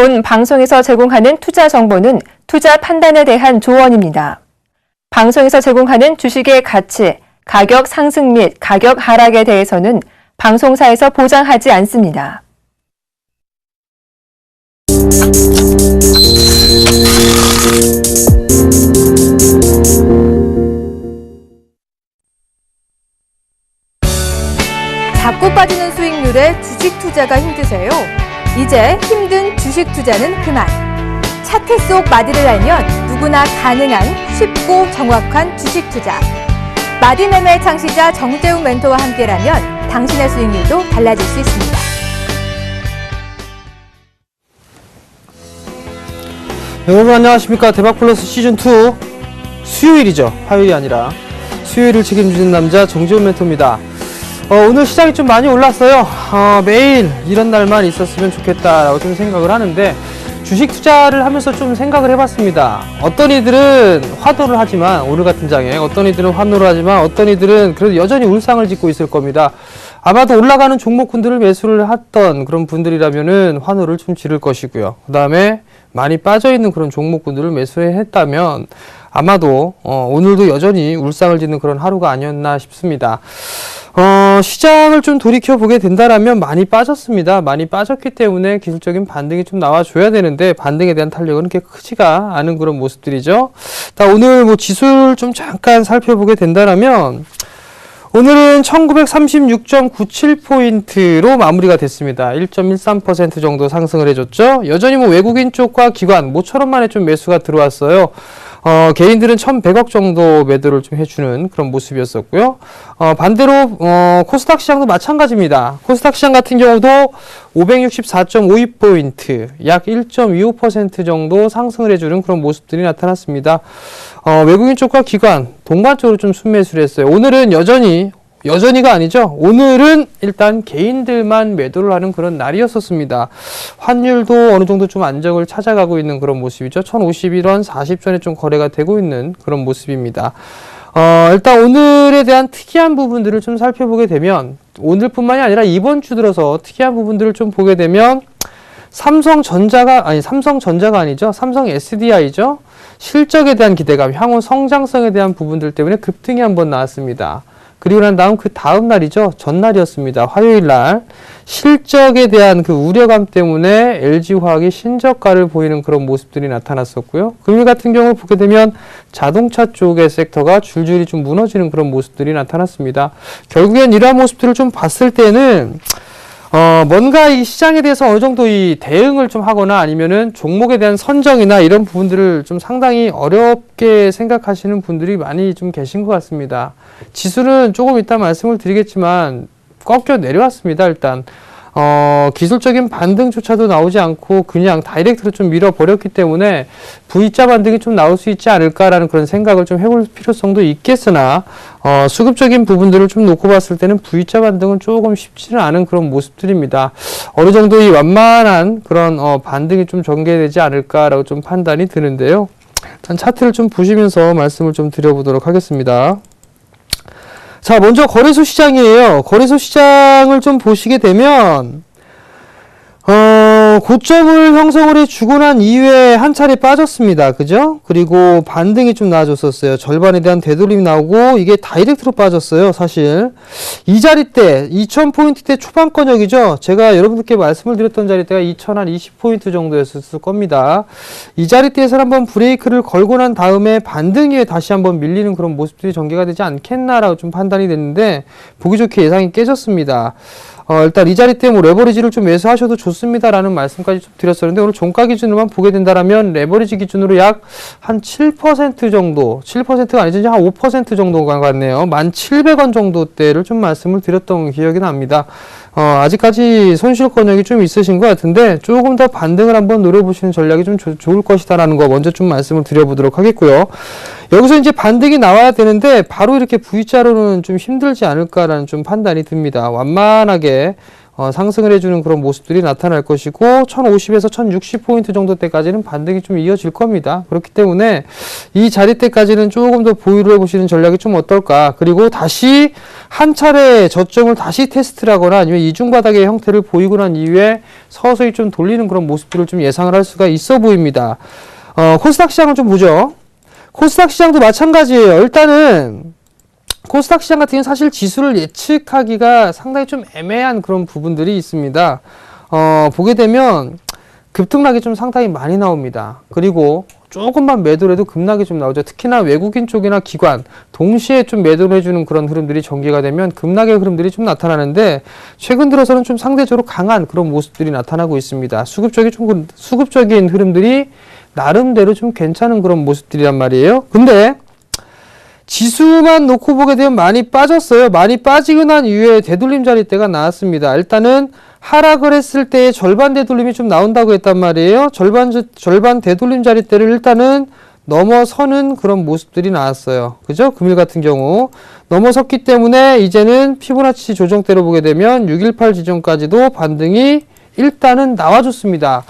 본 방송에서 제공하는 투자 정보는 투자 판단에 대한 조언입니다. 방송에서 제공하는 주식의 가치, 가격 상승 및 가격 하락에 대해서는 방송사에서 보장하지 않습니다. 자꾸 빠지는 수익률에 주식 투자가 힘드세요? 이제 힘든 주식 투자는 그만. 차트 속 마디를 알면 누구나 가능한 쉽고 정확한 주식 투자. 마디매매 창시자 정재훈 멘토와 함께라면 당신의 수익률도 달라질 수 있습니다. 여러분 안녕하십니까. 대박플러스 시즌2 수요일이죠. 화요일이 아니라 수요일을 책임지는 남자 정재훈 멘토입니다. 오늘 시장이 좀 많이 올랐어요. 매일 이런 날만 있었으면 좋겠다라고 좀 생각을 하는데, 주식 투자를 하면서 좀 생각을 해봤습니다. 어떤 이들은 환호를 하지만, 오늘 같은 장에 어떤 이들은 환호를 하지만 어떤 이들은 그래도 여전히 울상을 짓고 있을 겁니다. 아마도 올라가는 종목군들을 매수를 했던 그런 분들이라면은 환호를 좀 지를 것이고요. 그 다음에 많이 빠져있는 그런 종목군들을 매수했다면 아마도 오늘도 여전히 울상을 짓는 그런 하루가 아니었나 싶습니다. 시장을 좀 돌이켜보게 된다라면 많이 빠졌습니다. 많이 빠졌기 때문에 기술적인 반등이 좀 나와줘야 되는데, 반등에 대한 탄력은 그렇게 크지가 않은 그런 모습들이죠. 오늘 지수를 좀 잠깐 살펴보게 된다라면, 오늘은 1936.97포인트로 마무리가 됐습니다. 1.13% 정도 상승을 해줬죠. 여전히 외국인 쪽과 기관, 모처럼 만에 좀 매수가 들어왔어요. 개인들은 1,100억 정도 매도를 좀 해주는 그런 모습이었었고요. 반대로, 코스닥 시장도 마찬가지입니다. 코스닥 시장 같은 경우도 564.52포인트, 약 1.25% 정도 상승을 해주는 그런 모습들이 나타났습니다. 외국인 쪽과 기관, 동반적으로 좀 순매수를 했어요. 오늘은 여전히가 아니죠. 오늘은 일단 개인들만 매도를 하는 그런 날이었었습니다. 환율도 어느 정도 좀 안정을 찾아가고 있는 그런 모습이죠. 1051원 40전에 좀 거래가 되고 있는 그런 모습입니다. 일단 오늘에 대한 특이한 부분들을 좀 살펴보게 되면, 오늘뿐만이 아니라 이번 주 들어서 특이한 부분들을 좀 보게 되면, 삼성 SDI죠. 실적에 대한 기대감, 향후 성장성에 대한 부분들 때문에 급등이 한번 나왔습니다. 그리고 난 다음 그 다음 날이죠. 전날이었습니다. 화요일 날 실적에 대한 그 우려감 때문에 LG화학이 신저가를 보이는 그런 모습들이 나타났었고요. 금일 같은 경우를 보게 되면 자동차 쪽의 섹터가 줄줄이 좀 무너지는 그런 모습들이 나타났습니다. 결국엔 이러한 모습들을 좀 봤을 때는 뭔가 이 시장에 대해서 어느 정도 이 대응을 좀 하거나, 아니면은 종목에 대한 선정이나 이런 부분들을 좀 상당히 어렵게 생각하시는 분들이 많이 좀 계신 것 같습니다. 지수는 조금 이따 말씀을 드리겠지만 꺾여 내려왔습니다. 일단 기술적인 반등조차도 나오지 않고 그냥 다이렉트로 좀 밀어버렸기 때문에 V자 반등이 좀 나올 수 있지 않을까라는 그런 생각을 좀 해볼 필요성도 있겠으나, 수급적인 부분들을 좀 놓고 봤을 때는 V자 반등은 조금 쉽지는 않은 그런 모습들입니다. 어느 정도 이 완만한 그런 반등이 좀 전개되지 않을까라고 좀 판단이 드는데요. 일단 차트를 좀 보시면서 말씀을 좀 드려보도록 하겠습니다. 자, 먼저 거래소 시장이에요. 거래소 시장을 좀 보시게 되면, 고점을 형성을 해주고 난 이후에 한 차례 빠졌습니다. 그죠? 그리고 반등이 좀 나아졌었어요. 절반에 대한 되돌림이 나오고, 이게 다이렉트로 빠졌어요, 사실. 이 자리대, 2000포인트대 초반권역이죠? 제가 여러분들께 말씀을 드렸던 자리대가 2020포인트 정도였을 겁니다. 이 자리대에서 한번 브레이크를 걸고 난 다음에 반등 이후에 다시 한번 밀리는 그런 모습들이 전개가 되지 않겠나라고 좀 판단이 됐는데, 보기 좋게 예상이 깨졌습니다. 일단 이 자리 때 레버리지를 좀 매수하셔도 좋습니다라는 말씀까지 좀 드렸었는데, 오늘 종가 기준으로만 보게 된다라면 레버리지 기준으로 약 한 7% 정도, 7%가 아니죠. 한 5% 정도가 같네요. 1,700원 정도대를 좀 말씀을 드렸던 기억이 납니다. 아직까지 손실권역이 좀 있으신 것 같은데, 조금 더 반등을 한번 노려보시는 전략이 좀 좋을 것이다라는 거 먼저 좀 말씀을 드려보도록 하겠고요. 여기서 이제 반등이 나와야 되는데, 바로 이렇게 V자로는 좀 힘들지 않을까라는 좀 판단이 듭니다. 완만하게 상승을 해주는 그런 모습들이 나타날 것이고 1050에서 1060포인트 정도 때까지는 반등이 좀 이어질 겁니다. 그렇기 때문에 이 자리대까지는 조금 더 보유를 해보시는 전략이 좀 어떨까. 그리고 다시 한 차례 저점을 다시 테스트를 하거나 아니면 이중바닥의 형태를 보이고 난 이후에 서서히 좀 돌리는 그런 모습들을 좀 예상을 할 수가 있어 보입니다. 코스닥 시장을 좀 보죠. 코스닥 시장도 마찬가지예요. 일단은 코스닥 시장 같은 경우는 사실 지수를 예측하기가 상당히 좀 애매한 그런 부분들이 있습니다. 보게 되면 급등락이 좀 상당히 많이 나옵니다. 그리고 조금만 매도를 해도 급락이 좀 나오죠. 특히나 외국인 쪽이나 기관 동시에 좀 매도를 해주는 그런 흐름들이 전개가 되면 급락의 흐름들이 좀 나타나는데 최근 들어서는 좀 상대적으로 강한 그런 모습들이 나타나고 있습니다. 수급적인 흐름들이 나름대로 좀 괜찮은 그런 모습들이란 말이에요. 근데 지수만 놓고 보게 되면 많이 빠졌어요. 많이 빠지고 난 이후에 되돌림 자리대가 나왔습니다. 일단은 하락을 했을 때의 절반 되돌림이 좀 나온다고 했단 말이에요. 절반 되돌림 자리대를 일단은 넘어서는 그런 모습들이 나왔어요. 그죠? 금일 같은 경우 넘어섰기 때문에 이제는 피보나치 조정대로 보게 되면 618 지점까지도 반등이 일단은 나와줬습니다.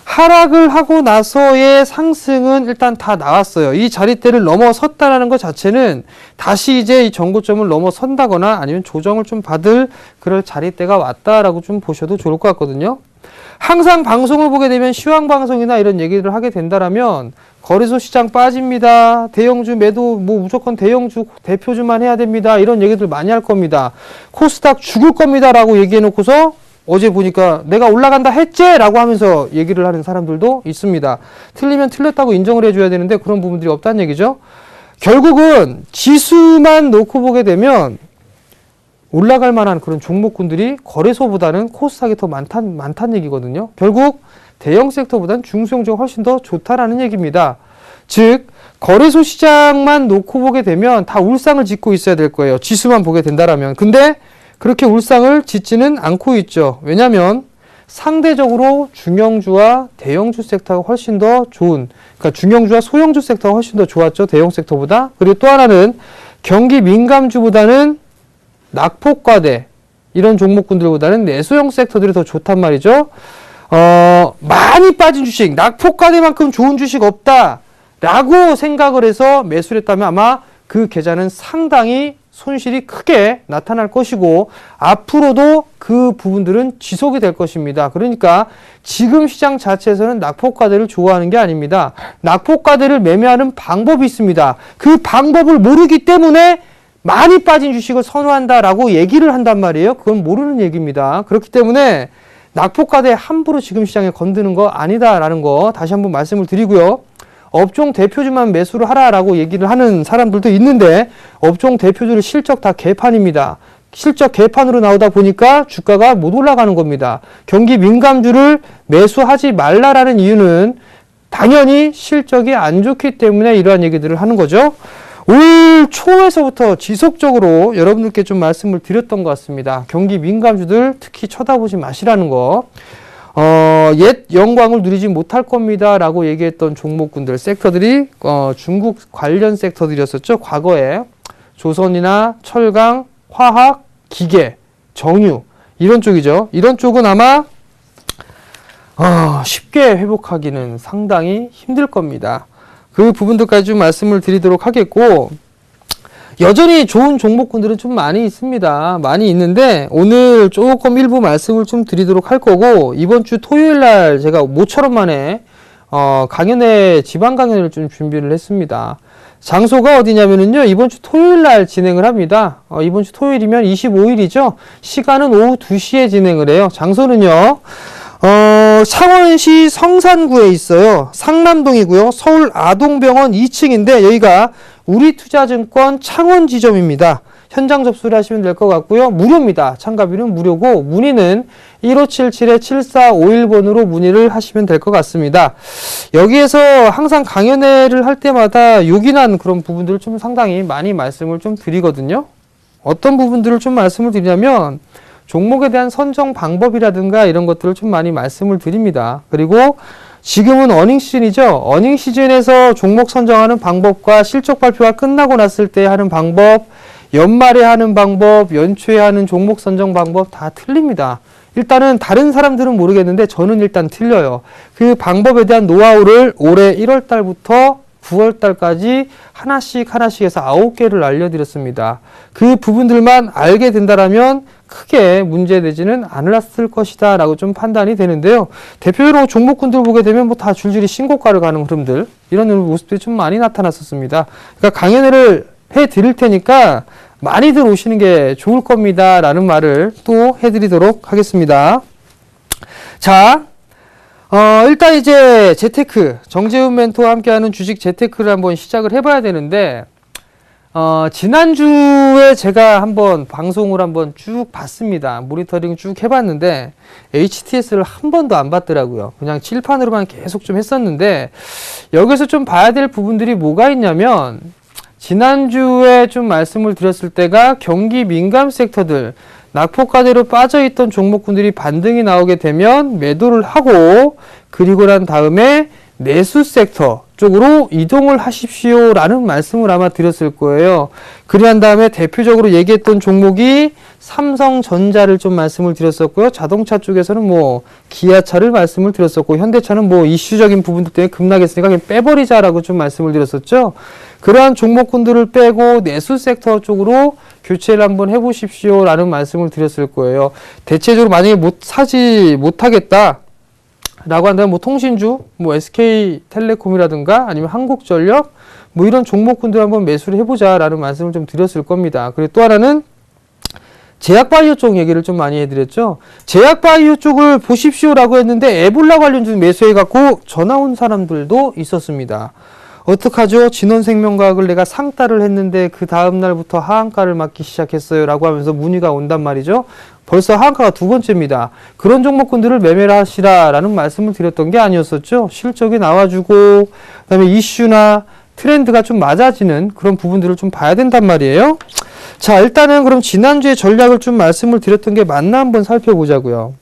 하락을 하고 나서의 상승은 일단 다 나왔어요. 이 자리대를 넘어섰다라는 것 자체는 다시 이제 이 전고점을 넘어선다거나 아니면 조정을 좀 받을 그럴 자리대가 왔다라고 좀 보셔도 좋을 것 같거든요. 항상 방송을 보게 되면 시황 방송이나 이런 얘기를 하게 된다라면 거래소 시장 빠집니다. 대형주 매도 뭐 무조건 대형주 대표주만 해야 됩니다. 이런 얘기들 많이 할 겁니다. 코스닥 죽을 겁니다라고 얘기해 놓고서 어제 보니까 내가 올라간다 했지? 라고 하면서 얘기를 하는 사람들도 있습니다. 틀리면 틀렸다고 인정을 해줘야 되는데 그런 부분들이 없다는 얘기죠. 결국은 지수만 놓고 보게 되면 올라갈 만한 그런 종목군들이 거래소보다는 코스닥이 더 많다는 얘기거든요. 결국 대형 섹터보다는 중소형주가 훨씬 더 좋다라는 얘기입니다. 즉 거래소 시장만 놓고 보게 되면 다 울상을 짓고 있어야 될 거예요. 지수만 보게 된다라면. 근데 그렇게 울상을 짓지는 않고 있죠. 왜냐하면 상대적으로 중형주와 대형주 섹터가 훨씬 더 좋은, 그러니까 중형주와 소형주 섹터가 훨씬 더 좋았죠. 대형 섹터보다. 그리고 또 하나는 경기 민감주보다는 낙폭과대 이런 종목군들보다는 내소형 섹터들이 더 좋단 말이죠. 많이 빠진 주식, 낙폭과대만큼 좋은 주식 없다라고 생각을 해서 매수를 했다면 아마 그 계좌는 상당히 손실이 크게 나타날 것이고 앞으로도 그 부분들은 지속이 될 것입니다. 그러니까 지금 시장 자체에서는 낙폭과대를 좋아하는 게 아닙니다. 낙폭과대를 매매하는 방법이 있습니다. 그 방법을 모르기 때문에 많이 빠진 주식을 선호한다라고 얘기를 한단 말이에요. 그건 모르는 얘기입니다. 그렇기 때문에 낙폭과대 함부로 지금 시장에 건드는 거 아니다라는 거 다시 한번 말씀을 드리고요. 업종 대표주만 매수를 하라라고 얘기를 하는 사람들도 있는데 업종 대표주를 실적 다 개판입니다. 실적 개판으로 나오다 보니까 주가가 못 올라가는 겁니다. 경기 민감주를 매수하지 말라라는 이유는 당연히 실적이 안 좋기 때문에 이러한 얘기들을 하는 거죠. 올 초에서부터 지속적으로 여러분들께 좀 말씀을 드렸던 것 같습니다. 경기 민감주들 특히 쳐다보지 마시라는 거. 옛 영광을 누리지 못할 겁니다 라고 얘기했던 종목군들, 섹터들이 중국 관련 섹터들이었었죠. 과거에 조선이나 철강, 화학, 기계, 정유 이런 쪽이죠. 이런 쪽은 아마 쉽게 회복하기는 상당히 힘들 겁니다. 그 부분들까지 좀 말씀을 드리도록 하겠고, 여전히 좋은 종목군들은 좀 많이 있습니다. 많이 있는데 오늘 조금 일부 말씀을 좀 드리도록 할 거고, 이번 주 토요일 날 제가 모처럼 만에 강연회, 지방 강연을 좀 준비를 했습니다. 장소가 어디냐면은요, 이번 주 토요일 날 진행을 합니다. 이번 주 토요일이면 25일이죠. 시간은 오후 2시에 진행을 해요. 장소는요, 창원시 성산구에 있어요. 상남동이고요. 서울 아동병원 2층인데 여기가 우리투자증권 창원 지점입니다. 현장 접수를 하시면 될 것 같고요. 무료입니다. 참가비는 무료고 문의는 1577-7451번으로 문의를 하시면 될 것 같습니다. 여기에서 항상 강연회를 할 때마다 요긴한 그런 부분들을 좀 상당히 많이 말씀을 좀 드리거든요. 어떤 부분들을 좀 말씀을 드리냐면 종목에 대한 선정 방법이라든가 이런 것들을 좀 많이 말씀을 드립니다. 그리고 지금은 어닝 시즌이죠. 어닝 시즌에서 종목 선정하는 방법과 실적 발표가 끝나고 났을 때 하는 방법, 연말에 하는 방법, 연초에 하는 종목 선정 방법 다 틀립니다. 일단은 다른 사람들은 모르겠는데 저는 일단 틀려요. 그 방법에 대한 노하우를 올해 1월 달부터 9월 달까지 하나씩 해서 9개를 알려드렸습니다. 그 부분들만 알게 된다라면 크게 문제되지는 않았을 것이다 라고 좀 판단이 되는데요. 대표적으로 종목군들 보게 되면 뭐 다 줄줄이 신고가를 가는 흐름들, 이런 모습들이 좀 많이 나타났었습니다. 그러니까 강연회를 해드릴 테니까 많이들 오시는 게 좋을 겁니다 라는 말을 또 해드리도록 하겠습니다. 자, 일단 이제 재테크, 정재훈 멘토와 함께하는 주식 재테크를 한번 시작을 해봐야 되는데, 지난주에 제가 한번 방송을 한번 쭉 봤습니다. 모니터링 쭉 해봤는데, HTS를 한 번도 안 봤더라고요. 그냥 칠판으로만 계속 좀 했었는데, 여기서 좀 봐야 될 부분들이 뭐가 있냐면, 지난주에 좀 말씀을 드렸을 때가 경기 민감 섹터들, 낙폭과대로 빠져있던 종목군들이 반등이 나오게 되면 매도를 하고, 그리고 난 다음에 내수 섹터 쪽으로 이동을 하십시오 라는 말씀을 아마 드렸을 거예요. 그리한 다음에 대표적으로 얘기했던 종목이 삼성전자를 좀 말씀을 드렸었고요. 자동차 쪽에서는 뭐 기아차를 말씀을 드렸었고, 현대차는 뭐 이슈적인 부분들 때문에 급락했으니까 그냥 빼버리자라고 좀 말씀을 드렸었죠. 그러한 종목군들을 빼고 내수 섹터 쪽으로 교체를 한번 해보십시오 라는 말씀을 드렸을 거예요. 대체적으로 만약에 사지 못하겠다 라고 한다면 뭐 통신주, 뭐 SK텔레콤이라든가 아니면 한국전력, 뭐 이런 종목군들 한번 매수를 해보자 라는 말씀을 좀 드렸을 겁니다. 그리고 또 하나는 제약바이오 쪽 얘기를 좀 많이 해드렸죠. 제약바이오 쪽을 보십시오 라고 했는데 에볼라 관련주 매수해갖고 전화 온 사람들도 있었습니다. 어떡하죠? 진원생명과학을 내가 상따를 했는데 그 다음날부터 하한가를 맞기 시작했어요 라고 하면서 문의가 온단 말이죠. 벌써 하한가가 2번째입니다. 그런 종목군들을 매매를 하시라 라는 말씀을 드렸던 게 아니었었죠. 실적이 나와주고, 그 다음에 이슈나 트렌드가 좀 맞아지는 그런 부분들을 좀 봐야 된단 말이에요. 자, 일단은 그럼 지난주에 전략을 좀 말씀을 드렸던 게 맞나 한번 살펴보자고요.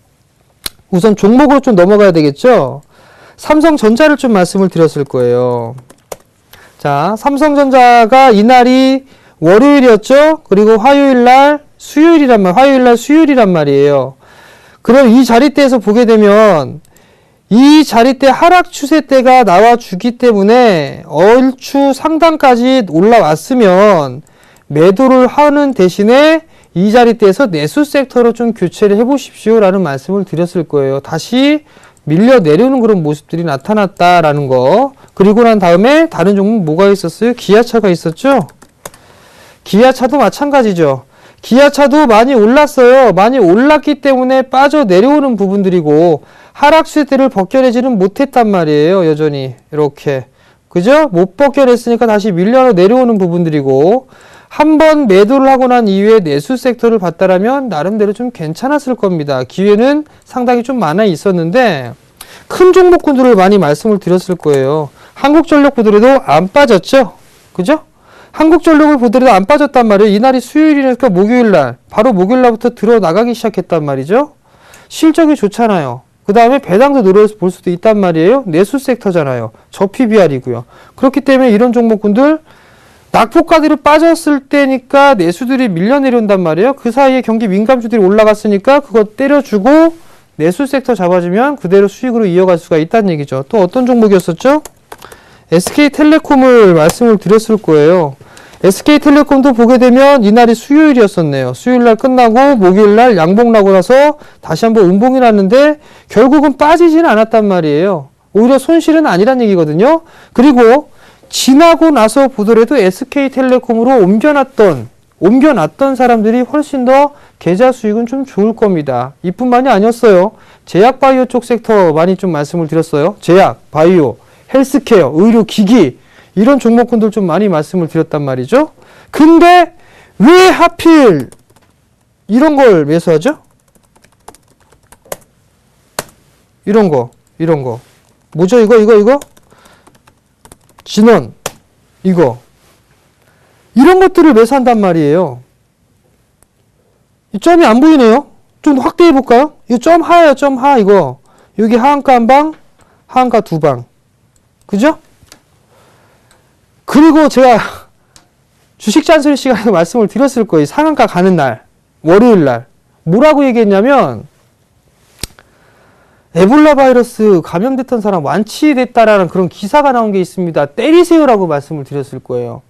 우선 종목으로 좀 넘어가야 되겠죠. 삼성전자를 좀 말씀을 드렸을 거예요. 자, 삼성전자가 이날이 월요일이었죠. 그리고 화요일날 수요일이란 말이에요. 그럼 이 자리대에서 보게 되면 이 자리대 하락 추세대가 나와주기 때문에 얼추 상단까지 올라왔으면 매도를 하는 대신에 이 자리대에서 내수 섹터로 좀 교체를 해보십시오 라는 말씀을 드렸을 거예요. 다시 밀려 내려오는 그런 모습들이 나타났다라는 거. 그리고 난 다음에 다른 종목 뭐가 있었어요? 기아차가 있었죠? 기아차도 마찬가지죠. 기아차도 많이 올랐어요. 많이 올랐기 때문에 빠져 내려오는 부분들이고 하락 추세대를 벗겨내지는 못했단 말이에요. 여전히 이렇게. 그죠? 못 벗겨냈으니까 다시 밀려 내려오는 부분들이고, 한번 매도를 하고 난 이후에 내수 섹터를 봤다라면 나름대로 좀 괜찮았을 겁니다. 기회는 상당히 좀 많아 있었는데 큰 종목군들을 많이 말씀을 드렸을 거예요. 한국전력 보더라도 안 빠졌죠? 그죠? 한국전력을 보더라도 안 빠졌단 말이에요. 이날이 수요일이니까 목요일날, 바로 목요일날부터 들어나가기 시작했단 말이죠. 실적이 좋잖아요. 그 다음에 배당도 늘어서 볼 수도 있단 말이에요. 내수 섹터잖아요. 저 PBR이고요. 그렇기 때문에 이런 종목군들 낙폭과대로 빠졌을 때니까 내수들이 밀려 내려온단 말이에요. 그 사이에 경기 민감주들이 올라갔으니까 그거 때려주고 내수 섹터 잡아주면 그대로 수익으로 이어갈 수가 있다는 얘기죠. 또 어떤 종목이었었죠? SK텔레콤을 말씀을 드렸을 거예요. SK텔레콤도 보게 되면 이날이 수요일이었었네요. 수요일날 끝나고 목요일날 양봉 나고 나서 다시 한번 음봉이 났는데 결국은 빠지지는 않았단 말이에요. 오히려 손실은 아니란 얘기거든요. 그리고 지나고 나서 보더라도 SK텔레콤으로 옮겨놨던 사람들이 훨씬 더 계좌 수익은 좀 좋을 겁니다. 이뿐만이 아니었어요. 제약바이오 쪽 섹터 많이 좀 말씀을 드렸어요. 제약, 바이오, 헬스케어, 의료기기 이런 종목군들 좀 많이 말씀을 드렸단 말이죠. 근데 왜 하필 이런 걸 매수하죠? 이런 거. 뭐죠? 이거? 진원, 이런 것들을 매수한단 말이에요. 이 점이 안 보이네요. 좀 확대해 볼까요? 이거 점 하예요, 점 하, 이거. 여기 하한가 한 방, 하한가 두 방. 그죠? 그리고 제가 주식 잔소리 시간에 말씀을 드렸을 거예요. 상한가 가는 날, 월요일 날. 뭐라고 얘기했냐면, 에볼라 바이러스 감염됐던 사람 완치됐다라는 그런 기사가 나온 게 있습니다. 때리세요라고 말씀을 드렸을 거예요.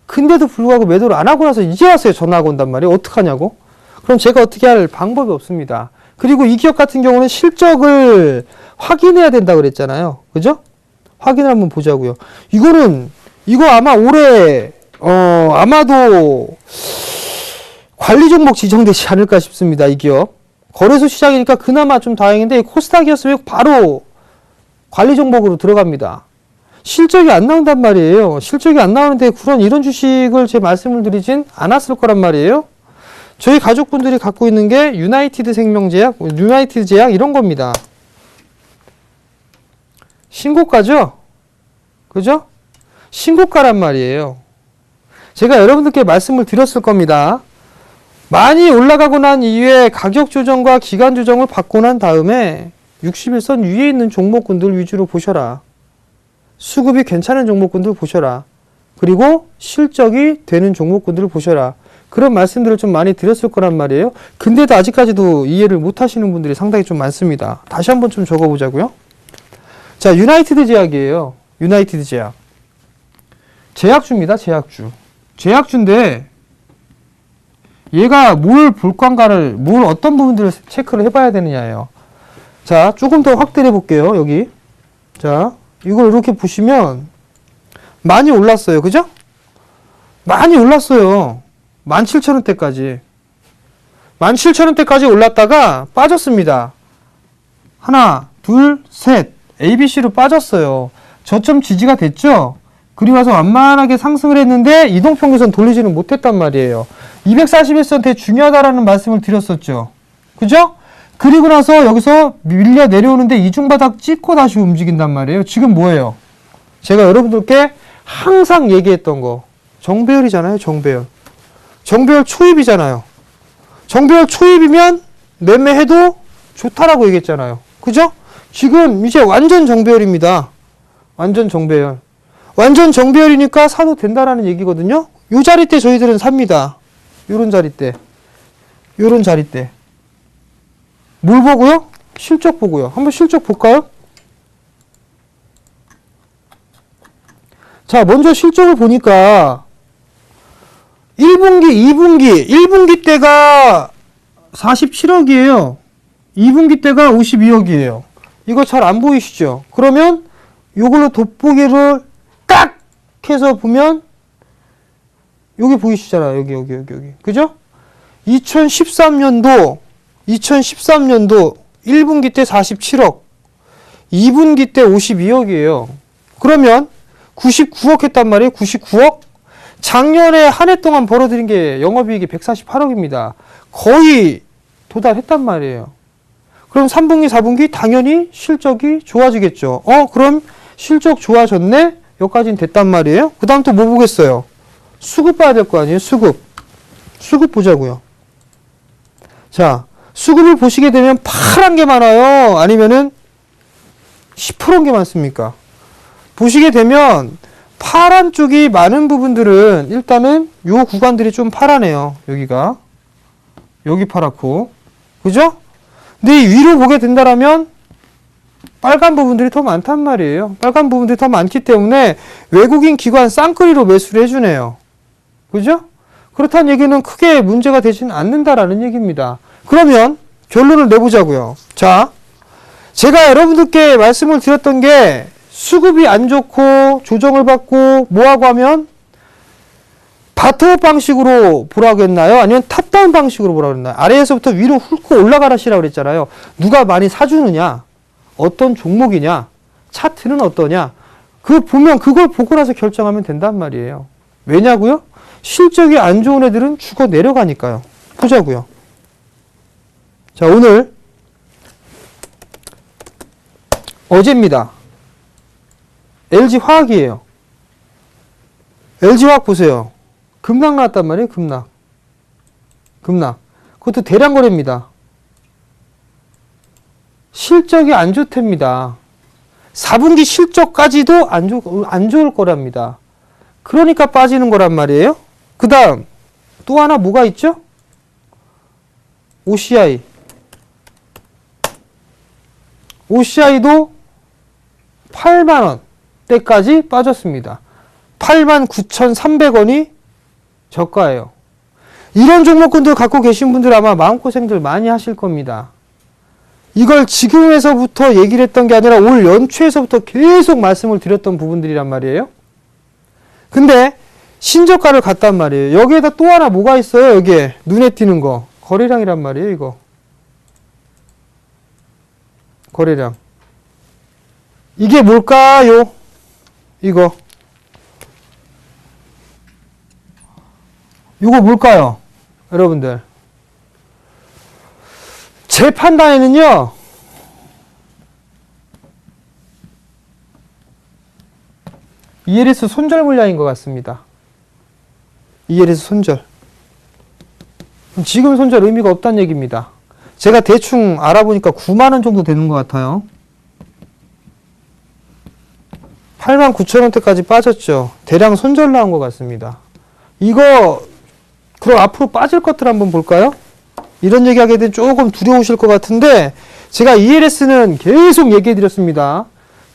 근데도 불구하고 매도를 안 하고 나서 이제 와서 전화가 온단 말이에요. 어떡하냐고? 그럼 제가 어떻게 할 방법이 없습니다. 그리고 이 기업 같은 경우는 실적을 확인해야 된다고 그랬잖아요. 그죠? 확인을 한번 보자고요. 이거 아마 올해, 아마도 관리 종목 지정되지 않을까 싶습니다. 이 기업. 거래소 시장이니까 그나마 좀 다행인데, 코스닥이었으면 바로 관리 종목으로 들어갑니다. 실적이 안 나온단 말이에요. 실적이 안 나오는데 이런 주식을 제 말씀을 드리진 않았을 거란 말이에요. 저희 가족분들이 갖고 있는 게 유나이티드 생명제약, 유나이티드 제약 이런 겁니다. 신고가죠? 그죠? 신고가란 말이에요. 제가 여러분들께 말씀을 드렸을 겁니다. 많이 올라가고 난 이후에 가격 조정과 기간 조정을 받고 난 다음에 61선 위에 있는 종목군들 위주로 보셔라. 수급이 괜찮은 종목군들 보셔라. 그리고 실적이 되는 종목군들을 보셔라. 그런 말씀들을 좀 많이 드렸을 거란 말이에요. 근데도 아직까지도 이해를 못 하시는 분들이 상당히 좀 많습니다. 다시 한번 좀 적어보자고요. 자, 유나이티드 제약이에요. 유나이티드 제약. 제약주입니다. 제약주. 제약주인데 얘가 뭘 볼 건가를, 어떤 부분들을 체크를 해봐야 되느냐예요. 자, 조금 더 확대해 볼게요. 여기. 자, 이걸 이렇게 보시면 많이 올랐어요. 그죠? 많이 올랐어요. 17,000원대까지. 17,000원대까지 올랐다가 빠졌습니다. 하나, 둘, 셋. ABC로 빠졌어요. 저점 지지가 됐죠? 그리고 와서 완만하게 상승을 했는데 이동평균선 돌리지는 못했단 말이에요. 241선 되게 중요하다라는 말씀을 드렸었죠. 그죠? 그리고 나서 여기서 밀려 내려오는데 이중바닥 찍고 다시 움직인단 말이에요. 지금 뭐예요? 제가 여러분들께 항상 얘기했던 거. 정배열이잖아요. 정배열. 정배열 초입이잖아요. 정배열 초입이면 매매해도 좋다라고 얘기했잖아요. 그죠? 지금 이제 완전 정배열입니다. 완전 정배열. 완전 정배열이니까 사도 된다라는 얘기거든요. 요 자리 때 저희들은 삽니다. 요런 자리 때. 요런 자리 때. 뭘 보고요? 실적 보고요. 한번 실적 볼까요? 자, 먼저 실적을 보니까 1분기 때가 47억이에요. 2분기 때가 52억이에요. 이거 잘 안 보이시죠? 그러면 요걸로 돋보기를 딱 해서 보면 여기 보이시잖아요. 여기. 그죠? 2013년도 1분기 때 47억, 2분기 때 52억이에요. 그러면 99억 했단 말이에요. 99억? 작년에 한 해 동안 벌어들인 게 영업이익이 148억입니다. 거의 도달했단 말이에요. 그럼 3분기, 4분기 당연히 실적이 좋아지겠죠. 그럼 실적 좋아졌네? 여기까지는 됐단 말이에요. 그 다음 또 뭐 보겠어요? 수급 봐야 될 거 아니에요? 수급 보자고요. 자, 수급을 보시게 되면 파란 게 많아요? 아니면은 시퍼런 게 많습니까? 보시게 되면 파란 쪽이 많은 부분들은 일단은 요 구간들이 좀 파라네요. 여기가. 여기 파랗고. 그죠? 근데 이 위로 보게 된다라면 빨간 부분들이 더 많단 말이에요. 빨간 부분들이 더 많기 때문에 외국인 기관 쌍끌이로 매수를 해주네요. 그죠? 그렇다는 얘기는 크게 문제가 되지는 않는다라는 얘기입니다. 그러면 결론을 내보자고요. 자, 제가 여러분들께 말씀을 드렸던 게 수급이 안 좋고 조정을 받고 뭐하고 하면 바텀업 방식으로 보라고 했나요? 아니면 탑다운 방식으로 보라고 했나요? 아래에서부터 위로 훑고 올라가라시라고 그랬잖아요. 누가 많이 사주느냐? 어떤 종목이냐? 차트는 어떠냐? 보면 그걸 보고 나서 결정하면 된단 말이에요. 왜냐고요? 실적이 안 좋은 애들은 죽어 내려가니까요. 보자고요. 자, 오늘 어제입니다. LG화학이에요. LG화학 보세요. 급락 나왔단 말이에요. 급락. 그것도 대량 거래입니다. 실적이 안 좋답니다. 4분기 실적까지도 안 좋을 거랍니다. 그러니까 빠지는 거란 말이에요. 그 다음 또 하나 뭐가 있죠? OCI. OCI도 8만원대까지 빠졌습니다. 89,300원이 저가예요. 이런 종목군들 갖고 계신 분들 아마 마음고생들 많이 하실 겁니다. 이걸 지금에서부터 얘기를 했던 게 아니라 올 연초에서부터 계속 말씀을 드렸던 부분들이란 말이에요. 근데 신저가를 갔단 말이에요. 여기에다 또 하나 뭐가 있어요? 여기에 눈에 띄는 거. 거래량이란 말이에요, 이거. 거래량. 이게 뭘까요? 이거. 이거 뭘까요? 여러분들. 제 판단에는요, ELS 손절 물량인 것 같습니다. ELS 손절. 지금 손절 의미가 없다는 얘기입니다. 제가 대충 알아보니까 9만원 정도 되는 것 같아요. 89,000원대까지 빠졌죠. 대량 손절 나온 것 같습니다. 이거 그럼 앞으로 빠질 것들 한번 볼까요? 이런 얘기하게 되면 조금 두려우실 것 같은데 제가 ELS는 계속 얘기해 드렸습니다.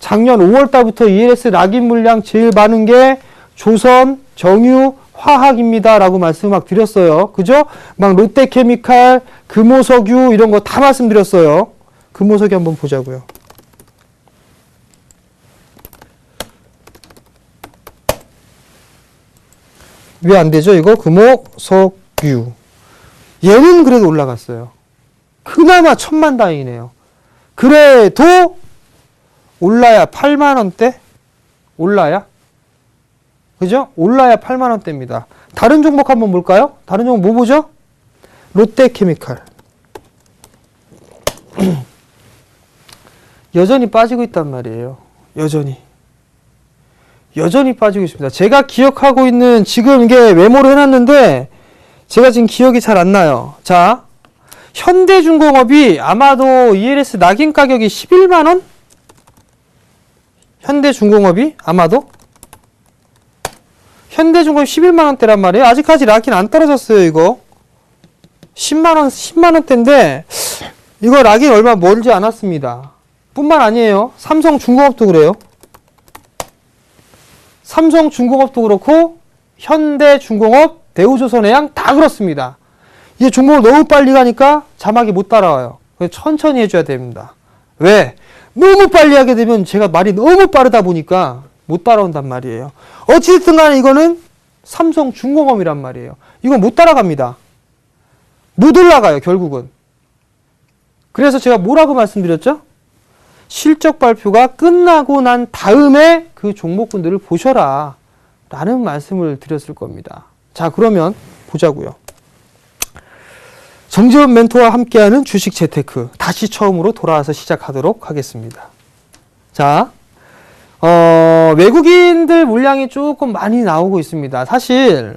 작년 5월달부터 ELS 락인 물량 제일 많은 게 조선, 정유, 화학입니다 라고 말씀 막 드렸어요. 그죠? 막 롯데케미칼, 금호석유 이런 거 다 말씀드렸어요. 금호석유 한번 보자고요. 왜 안 되죠? 이거 금호석유. 얘는 그래도 올라갔어요. 그나마 천만다행이네요. 그래도 올라야 8만원대? 올라야? 그죠? 올라야 8만원대입니다. 다른 종목 한번 볼까요? 다른 종목 뭐 보죠? 롯데케미칼. 여전히 빠지고 있단 말이에요. 여전히 빠지고 있습니다. 제가 기억하고 있는, 지금 이게 메모를 해놨는데, 제가 지금 기억이 잘 안 나요. 자, 현대중공업이 아마도 ELS 낙인 가격이 11만원? 현대중공업이 아마도? 현대중공업 11만원대란 말이에요. 아직까지 락인 안 떨어졌어요, 이거. 10만원대인데, 이거 락인 얼마 멀지 않았습니다. 뿐만 아니에요. 삼성중공업도 그래요. 삼성중공업도 그렇고, 현대중공업, 대우조선해양 다 그렇습니다. 이게 종목을 너무 빨리 가니까 자막이 못 따라와요. 그래서 천천히 해줘야 됩니다. 왜? 너무 빨리 하게 되면 제가 말이 너무 빠르다 보니까 못 따라온단 말이에요. 어찌됐든 간에 이거는 삼성중공업이란 말이에요. 이건 못 따라갑니다. 못 올라가요, 결국은. 그래서 제가 뭐라고 말씀드렸죠? 실적 발표가 끝나고 난 다음에 그 종목군들을 보셔라 라는 말씀을 드렸을 겁니다. 자, 그러면 보자고요. 정재원 멘토와 함께하는 주식 재테크 다시 처음으로 돌아와서 시작하도록 하겠습니다. 자, 외국인들 물량이 조금 많이 나오고 있습니다. 사실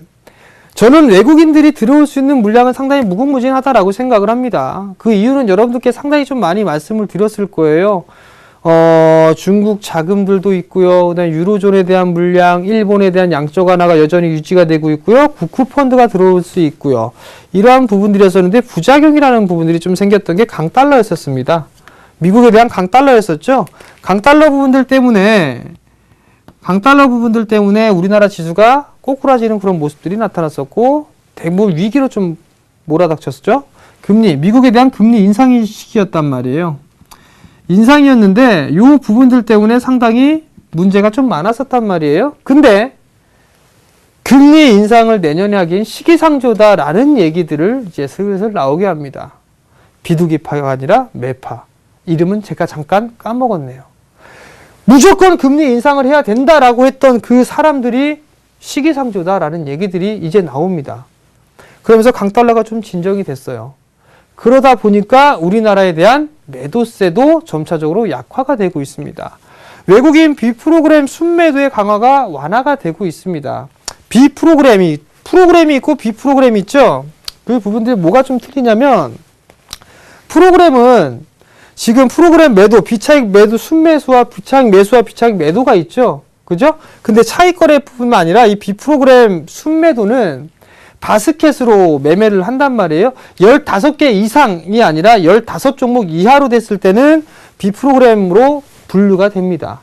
저는 외국인들이 들어올 수 있는 물량은 상당히 무궁무진하다라고 생각을 합니다. 그 이유는 여러분들께 상당히 좀 많이 말씀을 드렸을 거예요. 중국 자금들도 있고요. 그다음에 유로존에 대한 물량, 일본에 대한 양적 완화가 여전히 유지가 되고 있고요. 국후 펀드가 들어올 수 있고요. 이러한 부분들이었었는데 부작용이라는 부분들이 좀 생겼던 게 강달러였었습니다. 미국에 대한 강달러였었죠. 강달러 부분들 때문에 우리나라 지수가 꼬꾸라지는 그런 모습들이 나타났었고 대부분 위기로 좀 몰아닥쳤죠. 미국에 대한 금리 인상 시기였단 말이에요. 인상이었는데 이 부분들 때문에 상당히 문제가 좀 많았었단 말이에요. 근데 금리 인상을 내년에 하기엔 시기상조다라는 얘기들을 이제 슬슬 나오게 합니다. 비둘기파가 아니라 매파. 이름은 제가 잠깐 까먹었네요. 무조건 금리 인상을 해야 된다라고 했던 그 사람들이 시기상조다라는 얘기들이 이제 나옵니다. 그러면서 강달러가 좀 진정이 됐어요. 그러다 보니까 우리나라에 대한 매도세도 점차적으로 약화가 되고 있습니다. 외국인 비프로그램 순매도의 강화가 완화가 되고 있습니다. 프로그램이 있고 비프로그램이 있죠. 그 부분들이 뭐가 좀 틀리냐면 프로그램은 지금 프로그램 매도, 비차익 매도 순매수와 비차익 매수와 비차익 매도가 있죠. 그죠? 근데 차익 거래뿐만 아니라 이 비프로그램 순매도는 바스켓으로 매매를 한단 말이에요. 15개 이상이 아니라 15종목 이하로 됐을 때는 B프로그램으로 분류가 됩니다.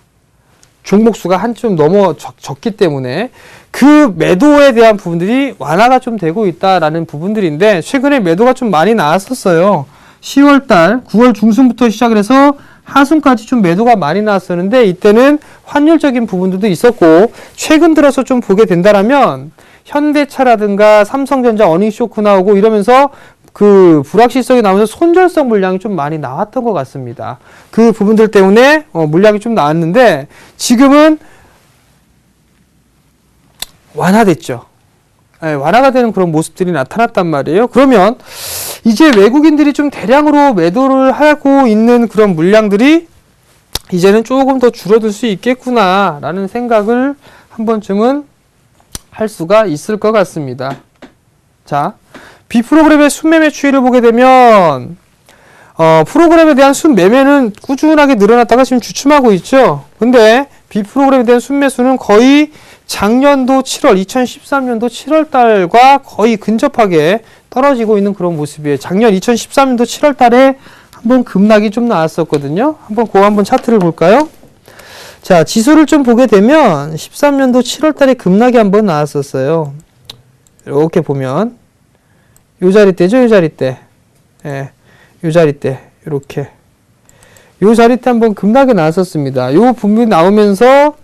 종목 수가 한쯤 넘어 적기 때문에 그 매도에 대한 부분들이 완화가 좀 되고 있다라는 부분들인데 최근에 매도가 좀 많이 나왔었어요. 10월달, 9월 중순부터 시작을 해서 하순까지 좀 매도가 많이 나왔었는데 이때는 환율적인 부분들도 있었고 최근 들어서 좀 보게 된다라면 현대차라든가 삼성전자 어닝 쇼크 나오고 이러면서 그 불확실성이 나오면서 손절성 물량이 좀 많이 나왔던 것 같습니다. 그 부분들 때문에 물량이 좀 나왔는데 지금은 완화됐죠. 네, 완화가 되는 그런 모습들이 나타났단 말이에요. 그러면 이제 외국인들이 좀 대량으로 매도를 하고 있는 그런 물량들이 이제는 조금 더 줄어들 수 있겠구나라는 생각을 한 번쯤은 할 수가 있을 것 같습니다. 자, B프로그램의 순매매 추이를 보게 되면 프로그램에 대한 순매매는 꾸준하게 늘어났다가 지금 주춤하고 있죠. 근데 B프로그램에 대한 순매수는 거의 작년도 7월, 2013년도 7월 달과 거의 근접하게 떨어지고 있는 그런 모습이에요. 작년 2013년도 7월 달에 한번 급락이 좀 나왔었거든요. 그거 한번 차트를 볼까요? 자, 지수를 좀 보게 되면 13년도 7월 달에 급락이 한번 나왔었어요. 이렇게 보면 요 자리대죠, 요 자리대. 예, 요 자리대. 이렇게. 요 자리대 한번 급락이 나왔었습니다. 요 부분이 나오면서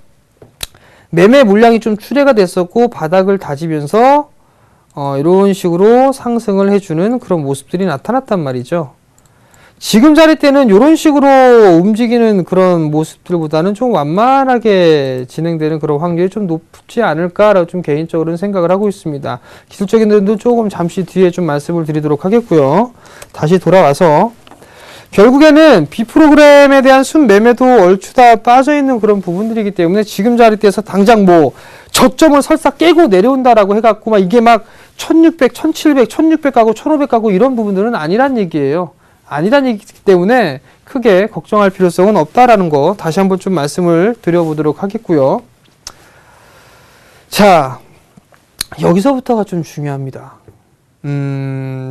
매매 물량이 좀 출회가 됐었고 바닥을 다지면서 이런 식으로 상승을 해주는 그런 모습들이 나타났단 말이죠. 지금 자리대는 이런 식으로 움직이는 그런 모습들보다는 좀 완만하게 진행되는 그런 확률이 좀 높지 않을까라고 좀 개인적으로는 생각을 하고 있습니다. 기술적인 내용도 조금 잠시 뒤에 좀 말씀을 드리도록 하겠고요. 다시 돌아와서 결국에는 B프로그램에 대한 순매매도 얼추 다 빠져있는 그런 부분들이기 때문에 지금 자리대에서 당장 뭐 저점을 설사 깨고 내려온다라고 해갖고 막 이게 막 1600, 1700, 1600 가고 1500 가고 이런 부분들은 아니란 얘기예요. 아니란 얘기이기 때문에 크게 걱정할 필요성은 없다라는 거 다시 한번 좀 말씀을 드려보도록 하겠고요. 자, 여기서부터가 좀 중요합니다.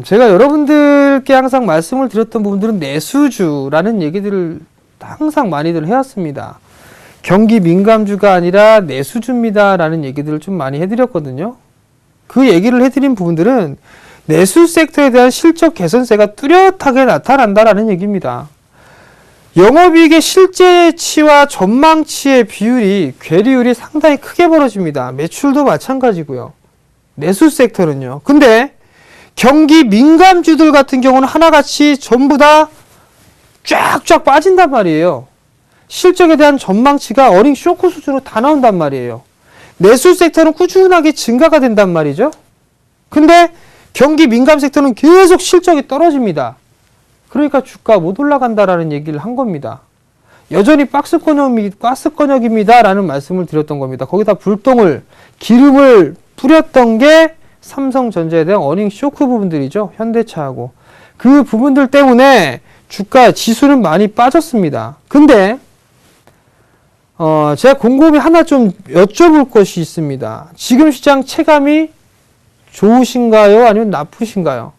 제가 여러분들께 항상 말씀을 드렸던 부분들은 내수주라는 얘기들을 항상 많이들 해왔습니다. 경기 민감주가 아니라 내수주입니다라는 얘기들을 좀 많이 해드렸거든요. 그 얘기를 해드린 부분들은 내수 섹터에 대한 실적 개선세가 뚜렷하게 나타난다라는 얘기입니다. 영업이익의 실제치와 전망치의 비율이 괴리율이 상당히 크게 벌어집니다. 매출도 마찬가지고요. 내수 섹터는요. 근데 경기 민감주들 같은 경우는 하나같이 전부 다 쫙쫙 빠진단 말이에요. 실적에 대한 전망치가 어닝 쇼크 수준으로 다 나온단 말이에요. 내수 섹터는 꾸준하게 증가가 된단 말이죠. 근데 경기 민감 섹터는 계속 실적이 떨어집니다. 그러니까 주가 못 올라간다라는 얘기를 한 겁니다. 여전히 가스권역입니다 라는 말씀을 드렸던 겁니다. 거기다 기름을 뿌렸던 게 삼성전자에 대한 어닝 쇼크 부분들이죠. 현대차하고. 그 부분들 때문에 주가 지수는 많이 빠졌습니다. 근데 제가 곰곰이 하나 좀 여쭤볼 것이 있습니다. 지금 시장 체감이 좋으신가요? 아니면 나쁘신가요?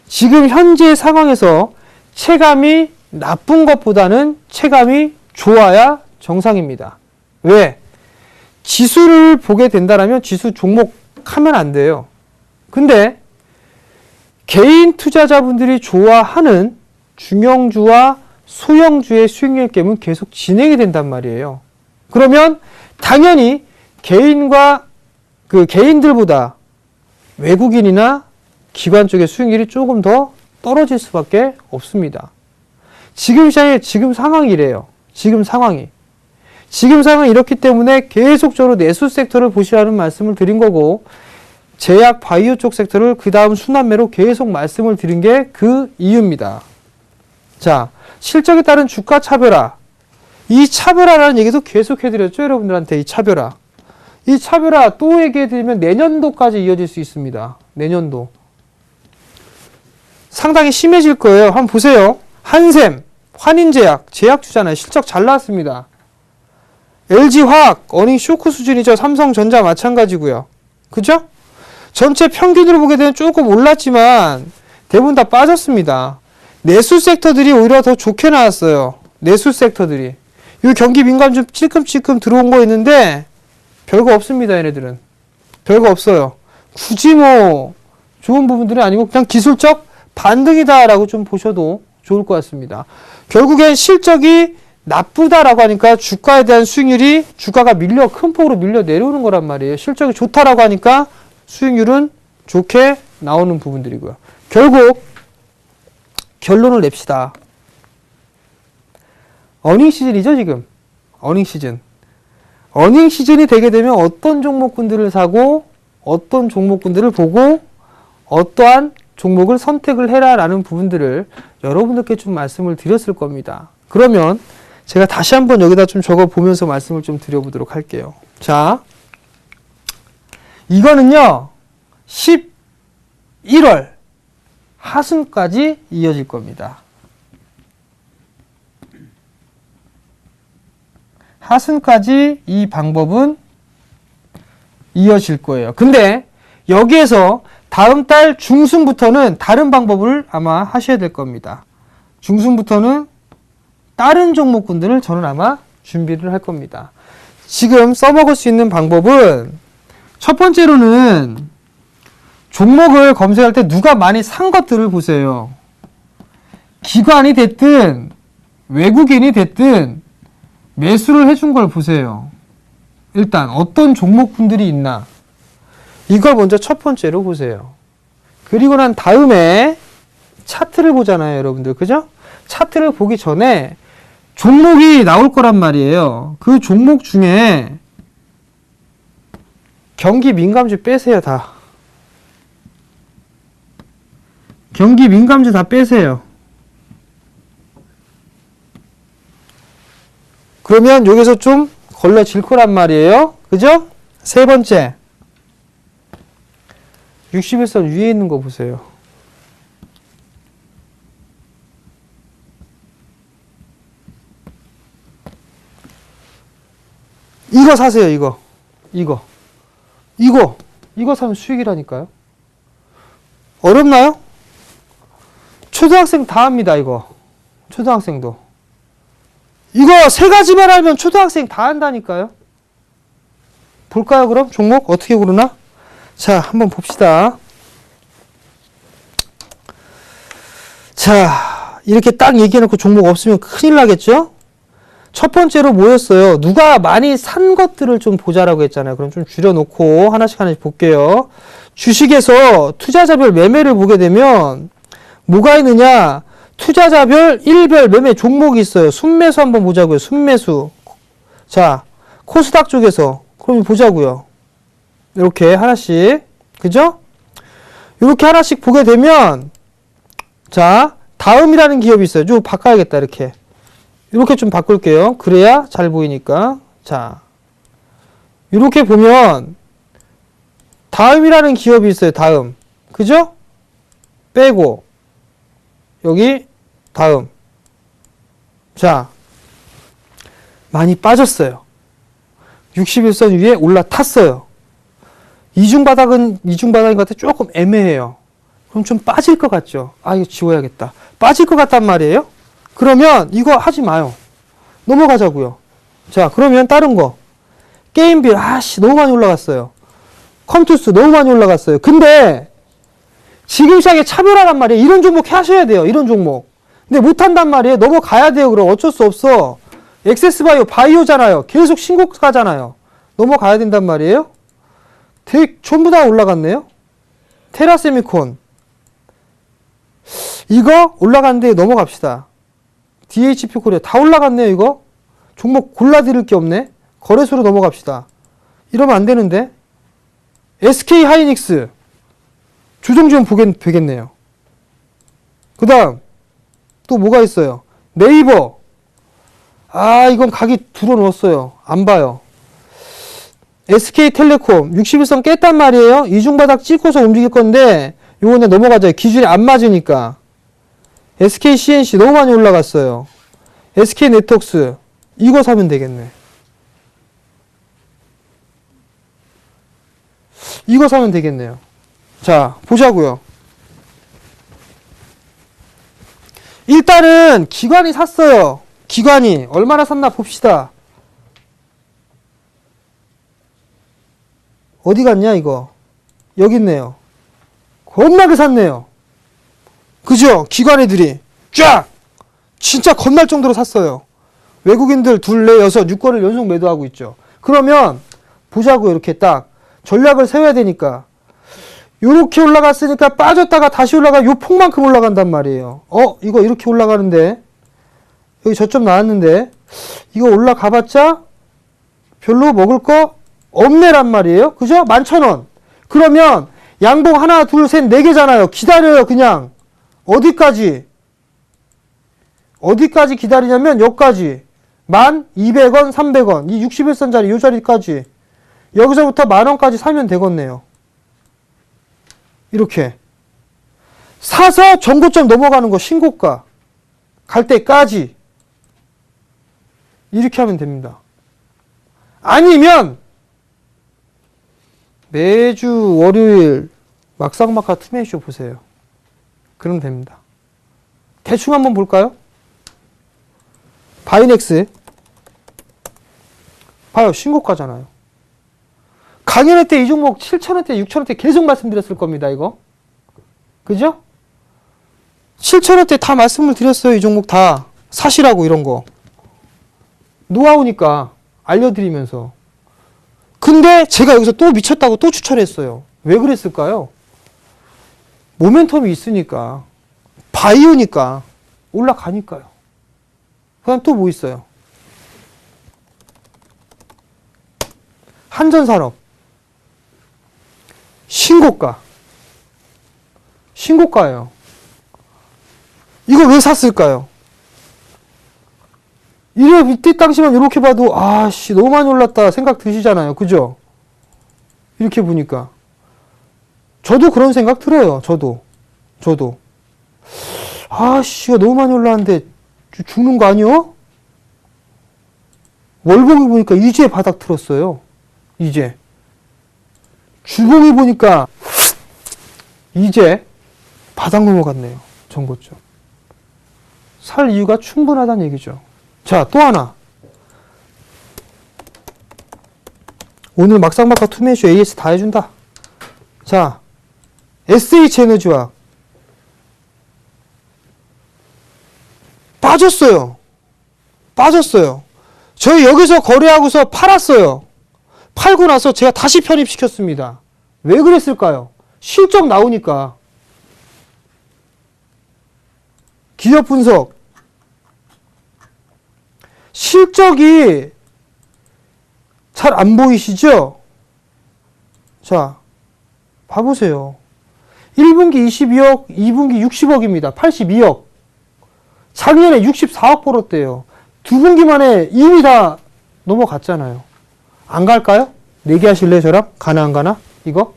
지금 현재 상황에서 체감이 나쁜 것보다는 체감이 좋아야 정상입니다. 왜? 지수를 보게 된다면 지수 종목 하면 안 돼요. 근데 개인 투자자분들이 좋아하는 중형주와 소형주의 수익률 게임은 계속 진행이 된단 말이에요. 그러면 당연히 개인들보다 외국인이나 기관 쪽의 수익률이 조금 더 떨어질 수밖에 없습니다. 지금 시장의 지금 상황이래요. 지금 상황이 이렇기 때문에 계속적으로 내수 섹터를 보시라는 말씀을 드린 거고 제약 바이오 쪽 섹터를 그 다음 순환매로 계속 말씀을 드린 게 그 이유입니다. 자, 실적에 따른 주가 차별화. 이 차별화라는 얘기도 계속 해드렸죠. 여러분들한테 이 차별화. 이 차별화 또 얘기해드리면 내년도까지 이어질 수 있습니다. 내년도. 상당히 심해질 거예요. 한번 보세요. 한샘, 환인제약, 제약주잖아요. 실적 잘 나왔습니다. LG화학, 어닝 쇼크 수준이죠. 삼성전자 마찬가지고요. 그죠? 전체 평균으로 보게 되면 조금 올랐지만 대부분 다 빠졌습니다. 내수 섹터들이 오히려 더 좋게 나왔어요. 내수 섹터들이. 이 경기 민감 좀 찔끔찔끔 들어온 거 있는데 별거 없습니다. 얘네들은. 별거 없어요. 굳이 뭐 좋은 부분들이 아니고 그냥 기술적 반등이다라고 좀 보셔도 좋을 것 같습니다. 결국엔 실적이 나쁘다라고 하니까 주가에 대한 수익률이 주가가 큰 폭으로 밀려 내려오는 거란 말이에요. 실적이 좋다라고 하니까 수익률은 좋게 나오는 부분들이고요. 결국 결론을 냅시다. 어닝 시즌이죠, 지금. 어닝 시즌. 어닝 시즌이 되게 되면 어떤 종목군들을 사고 어떤 종목군들을 보고 어떠한 종목을 선택을 해라라는 부분들을 여러분들께 좀 말씀을 드렸을 겁니다. 그러면 제가 다시 한번 여기다 좀 적어 보면서 말씀을 좀 드려보도록 할게요. 자, 이거는요, 11월 하순까지 이어질 겁니다. 하순까지 이 방법은 이어질 거예요. 근데 여기에서 다음 달 중순부터는 다른 방법을 아마 하셔야 될 겁니다. 중순부터는 다른 종목군들을 저는 아마 준비를 할 겁니다. 지금 써먹을 수 있는 방법은 첫 번째로는 종목을 검색할 때 누가 많이 산 것들을 보세요. 기관이 됐든 외국인이 됐든 매수를 해준 걸 보세요. 일단 어떤 종목군들이 있나 이걸 먼저 첫 번째로 보세요. 그리고 난 다음에 차트를 보잖아요, 여러분들. 그죠? 차트를 보기 전에 종목이 나올 거란 말이에요. 그 종목 중에 경기 민감주 빼세요, 다. 경기 민감주 다 빼세요. 그러면 여기서 좀 걸러질 거란 말이에요. 그죠? 세 번째. 61선 위에 있는 거 보세요. 이거 사세요, 이거 사면 수익이라니까요. 어렵나요? 초등학생 다 합니다, 이거. 초등학생도. 이거 세 가지만 알면 초등학생 다 한다니까요. 볼까요, 그럼? 종목 어떻게 고르나? 자, 한번 봅시다. 자, 이렇게 딱 얘기해놓고 종목 없으면 큰일 나겠죠? 첫 번째로 뭐였어요? 누가 많이 산 것들을 좀 보자라고 했잖아요. 그럼 좀 줄여놓고 하나씩 볼게요. 주식에서 투자자별 매매를 보게 되면 뭐가 있느냐? 투자자별 일별 매매 종목이 있어요. 순매수 한번 보자고요. 순매수. 자, 코스닥 쪽에서 그럼 보자고요. 이렇게 하나씩. 그죠? 이렇게 하나씩 보게 되면 자, 다음이라는 기업이 있어요. 좀 바꿔야겠다. 이렇게 좀 바꿀게요. 그래야 잘 보이니까. 자, 이렇게 보면 다음이라는 기업이 있어요. 다음. 그죠? 빼고 여기 다음. 자, 많이 빠졌어요. 61선 위에 올라탔어요. 이중바닥인 것 같아 조금 애매해요. 그럼 좀 빠질 것 같죠? 아, 이거 지워야겠다. 빠질 것 같단 말이에요? 그러면 이거 하지 마요. 넘어가자고요. 자, 그러면 다른 거. 게임빌, 너무 많이 올라갔어요. 컴투스 너무 많이 올라갔어요. 근데 지금 시장에 차별하란 말이에요. 이런 종목 하셔야 돼요. 이런 종목. 근데 못한단 말이에요. 넘어가야 돼요. 그럼 어쩔 수 없어. 엑세스바이오, 바이오잖아요. 계속 신고가잖아요. 넘어가야 된단 말이에요. 전부 다 올라갔네요. 테라세미콘. 이거 올라갔는데 넘어갑시다. DHP 코리아 다 올라갔네요, 이거. 종목 골라드릴 게 없네. 거래소로 넘어갑시다. 이러면 안 되는데. SK 하이닉스. 조정 좀 되겠네요. 그 다음, 또 뭐가 있어요? 네이버. 이건 각이 들어 넣었어요. 안 봐요. SK텔레콤. 61선 깼단 말이에요. 이중바닥 찍고서 움직일 건데, 요거는 넘어가죠. 기준이 안 맞으니까. SKCNC 너무 많이 올라갔어요. SK네트웍스. 이거 사면 되겠네. 이거 사면 되겠네요. 자, 보자고요. 일단은 기관이 샀어요. 기관이 얼마나 샀나 봅시다. 어디 갔냐 이거. 여기 있네요. 겁나게 샀네요. 그죠? 기관 애들이 쫙! 진짜 겁날 정도로 샀어요. 외국인들 둘, 넷, 여섯, 6건을 연속 매도하고 있죠. 그러면 보자고요. 이렇게 딱 전략을 세워야 되니까 요렇게 올라갔으니까 빠졌다가 다시 올라가 요 폭만큼 올라간단 말이에요. 이거 이렇게 올라가는데 여기 저점 나왔는데 이거 올라가봤자 별로 먹을 거 없네란 말이에요. 그죠? 11,000원. 그러면 양봉 하나, 둘, 셋, 네 개잖아요. 기다려요. 그냥 어디까지 기다리냐면 여기까지 1,200원, 300원 이 61선짜리 요 자리까지 여기서부터 10,000원까지 사면 되겠네요. 이렇게 사서 전고점 넘어가는 거 신고가 갈 때까지 이렇게 하면 됩니다. 아니면 매주 월요일 막상막하 투매쇼 보세요. 그러면 됩니다. 대충 한번 볼까요? 바이넥스 봐요. 신고가잖아요. 강연회 때 이 종목 7,000원대, 6,000원대 계속 말씀드렸을 겁니다. 이거. 그죠? 7,000원대 다 말씀을 드렸어요. 이 종목 다. 사시라고 이런 거. 노하우니까 알려드리면서. 근데 제가 여기서 또 미쳤다고 또 추천했어요. 왜 그랬을까요? 모멘텀이 있으니까. 바이오니까. 올라가니까요. 그 다음 또 뭐 있어요? 한전산업. 신고가예요. 이거 왜 샀을까요? 이때 당시만 이렇게 봐도 아씨 너무 많이 올랐다 생각 드시잖아요. 그죠? 이렇게 보니까 저도 그런 생각 들어요. 저도 아씨 너무 많이 올랐는데 죽는 거 아니요? 월봉이 보니까 이제 바닥 틀었어요. 이제 주봉이 보니까 이제 바닥 넘어갔네요. 전고점. 살 이유가 충분하다는 얘기죠. 자, 또 하나. 오늘 막상막하 투매쇼 AS 다 해준다. 자, SH에너지와 빠졌어요. 저희 여기서 거래하고서 팔았어요. 팔고 나서 제가 다시 편입시켰습니다. 왜 그랬을까요? 실적 나오니까. 기업 분석. 실적이 잘 안 보이시죠? 자, 봐보세요. 1분기 22억, 2분기 60억입니다. 82억. 작년에 64억 벌었대요. 두 분기 만에 이미 다 넘어갔잖아요. 안 갈까요? 내기 하실래요, 저랑? 가나 안 가나? 이거?